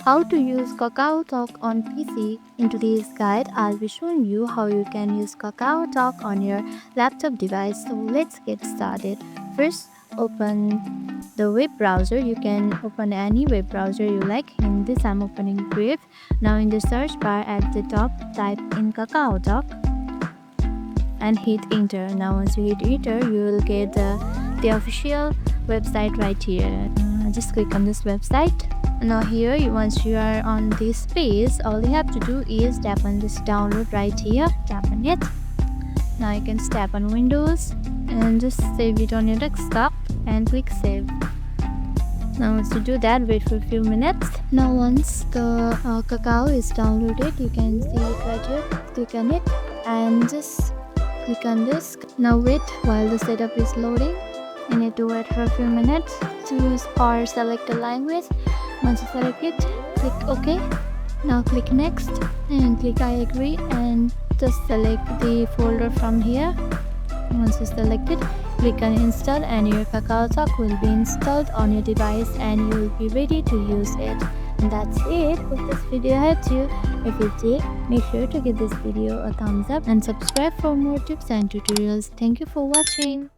How to use Kakaotalk on PC. In today's guide, I'll be showing you how you can use Kakaotalk on your laptop device. So let's get started. First, open the web browser. You can open any web browser you like. In this, I'm opening Brave. Now in the search bar at the top, type in Kakaotalk and hit enter. Now once you hit enter, you will get the official website right here. Just click on this website. Now here, once you are on this page, all you have to do is tap on this download right here. Tap on it. Now you can tap on Windows and just save it on your desktop and click save. Now once you do that, wait for a few minutes. Now once the Kakao is downloaded, you can see it right here. Click on it and just click on this. Now wait while the setup is loading. You need to wait for a few minutes. Choose or select a language. Once you select it, click OK. Now click next and click I agree and just select the folder from here. Once you select it, click on install and your Kakaotalk will be installed on your device and you will be ready to use it. And that's it. Hope this video helped you. If it did, make sure to give this video a thumbs up and subscribe for more tips and tutorials. Thank you for watching.